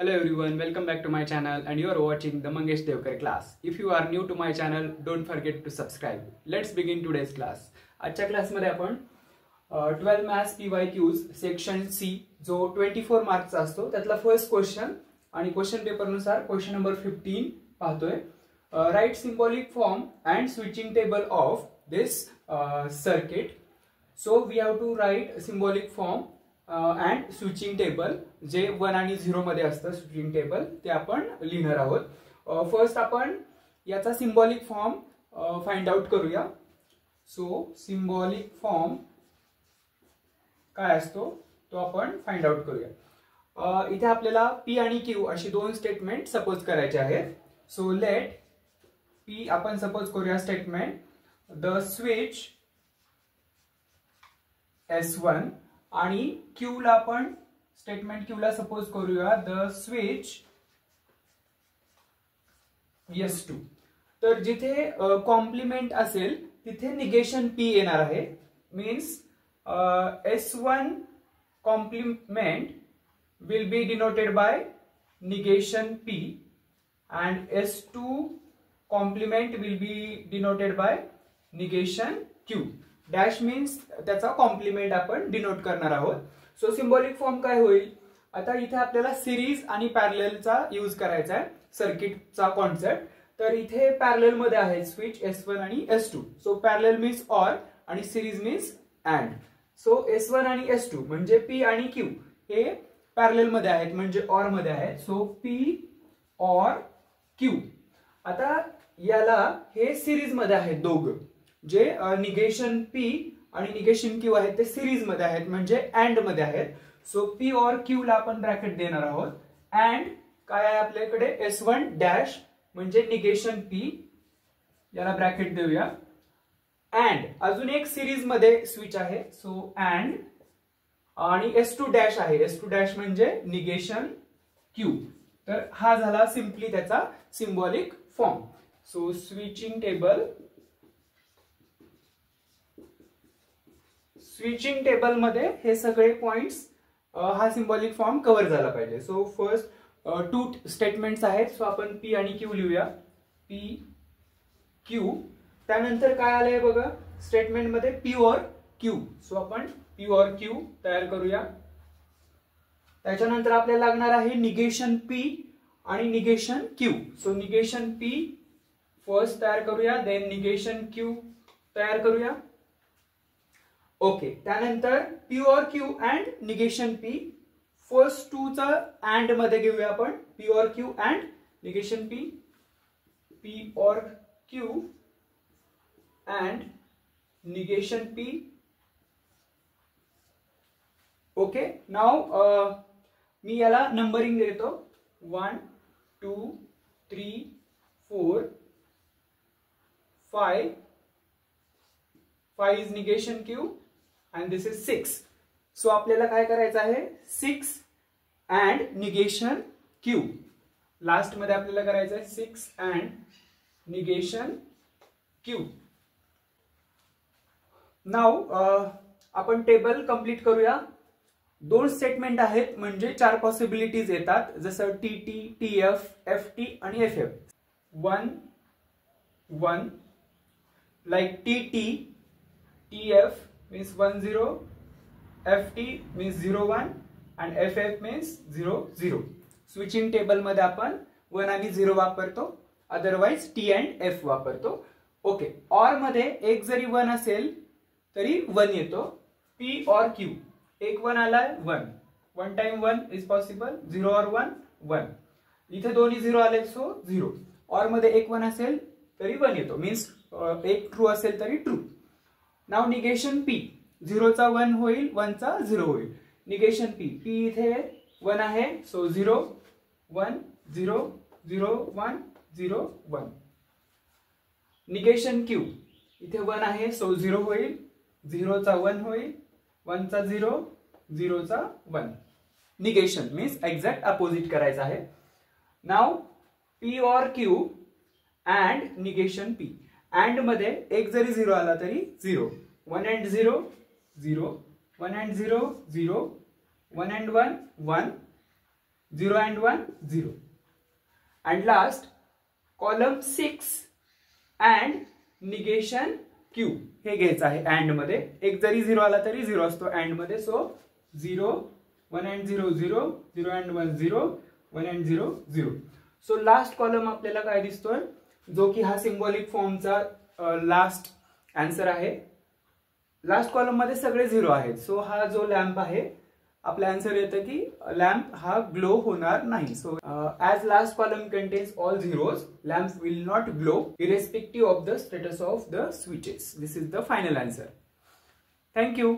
Hello everyone, welcome back to my channel and you are watching the Mangesh Devkar class. If you are new to my channel, don't forget to subscribe. Let's begin today's class. आजच्या क्लासमध्ये आपण 12 maths PYQs section C जो 24 मार्क्सचा असतो त्यातला first question आणि question paper नुसार question number 15 पाहतोय. Write symbolic form and switching table of this circuit. So we have to write symbolic form and switching table जे 1 आणि 0 मध्ये असतं स्विचिंग टेबल ते आपण लिहिणार आहोत. फर्स्ट आपण याचा सिंबॉलिक फॉर्म फाइंड आउट करूया. सो सिंबॉलिक फॉर्म काय असतो तो आपण फाइंड आउट करूया. इथे आपल्याला P आणि Q अशी दोन स्टेटमेंट सपोज करायचे आहेत. सो लेट P आपण सपोज करूया स्टेटमेंट द स्विच S1 आणि Q ला आपण स्टेटमेंट Q ला सपोज करूया द स्विच S2. तर जिथे कॉम्प्लिमेंट असेल तिथे निगेशन P येणार आहे. Means S1 complement will be denoted by negation P and S2 complement will be denoted by negation Q. Dash means त्याचा कॉम्प्लिमेंट आपण डिनोट करणार आहोत. सो सिंबॉलिक फॉर्म काय होईल. आता इथे आपल्याला सिरीज आणि पॅरललचा यूज करायचा आहे सर्किटचा कॉन्सेप्ट. तर इथे पॅरलल मध्ये आहे स्विच S1 आणि S2. So parallel means or आणि series means and. So S1 आणि S2 म्हणजे P आणि Q हे पॅरलल मध्ये आहेत म्हणजे ऑर मध्ये आहेत. So P or Q. आता याला हे सिरीज मध्ये आहेत दोघं जे निगेशन P आणि निगेशन Q आहेत ते सिरीज मध्ये आहेत म्हणजे अँड मध्ये आहेत. सो P और Q ला आपण ब्रॅकेट देणार आहोत. अँड काय आहे आपल्याकडे S1 डॅश म्हणजे निगेशन P याला ब्रॅकेट देऊया. अँड अजून एक सिरीज मध्ये स्विच आहे. सो अँड आणि S2 डॅश आहे. S2 डॅश म्हणजे निगेशन Q. तर हा झाला सिम्पली त्याचा symbolic form. So switching table मध्ये हे सगळे पॉइंट्स हा सिंबॉलिक फॉर्म कव्हर झाला पाहिजे. सो फर्स्ट 2 स्टेटमेंट्स आहेत. सो आपण P आणि Q लिहूया. P Q. त्यानंतर काय आलंय बघा स्टेटमेंट मध्ये P और Q. सो आपण P और Q तयार करूया. त्याच्यानंतर आपल्याला लागणार आहे निगेशन P आणि negation Q. So negation P first तयार करूया देन निगेशन Q तयार करूया. ओके. त्यानंतर P और Q and negation P. First 2 चा अँड मध्ये घेऊया आपण. P और Q and negation P. P और Q and negation P. Okay. Now me याला नंबरिंग देतो. 1 2 3 4 5. 5 is negation Q and this is 6. So आपल्याला काय करायचं आहे 6 अँड निगेशन Q. लास्ट मध्ये आपल्याला करायचं आहे 6 अँड निगेशन Q. नाउ आपण टेबल कंप्लीट करूया. 2 स्टेटमेंट आहेत म्हणजे 4 पॉसिबिलिटीज येतात जसं TT, TF, FT आणि FF. 1 1 like TT, TF means 1 0, FT means 0 1 and FF means 0 0. Switching table मध्ये आपण 1 आणि 0 वापरतो अदरवाइज T and F वापरतो. ओके. ऑर मध्ये एक जरी 1 असेल तरी 1 येतो. P और Q. एक 1 आलाय 1. 1 टाइम 1 इज पॉसिबल. 0 और 1 1. इथे दोन्ही 0 आले सो 0. ऑर मध्ये एक 1 असेल तरी 1 येतो. मीन्स एक ट्रू असेल तरी ट्रू. Now negation P. 0 चा 1 होईल 1 चा 0 होईल. Negation P. P इथे 1 आहे सो 0 1 0 0 1 0 1. Negation Q. इथे 1 आहे सो 0 होईल. 0 चा 1 होईल 1 चा 0 0 चा 1. निगेशन मीन्स एक्झॅक्ट अपोजिट करायचं आहे. नाउ P और Q and negation P. And मध्ये एक जरी 0 आला तरी 0. 1 and 0 0. 1 and 0 0. 1 and 1 1. 0 and 1 0. And last column 6 and negation Q हे घ्यायचं आहे अँड मध्ये. एक जरी 0 आला तरी 0 असतो अँड मध्ये. So 0 1 and 0 0 0 and 1 0 1 and 0 0. So last column आपल्याला काय दिसतोय जो की हा सिंबॉलिक फॉर्मचा लास्ट आन्सर आहे. लास्ट कॉलम मध्ये सगळे 0 आहेत. सो हा जो लॅम्प आहे आपला आन्सर येतं की लॅम्प हा ग्लो होणार नाही. So as last column contains all zeros, lamp will not glow irrespective of the status of the switches. This is the final answer. Thank you.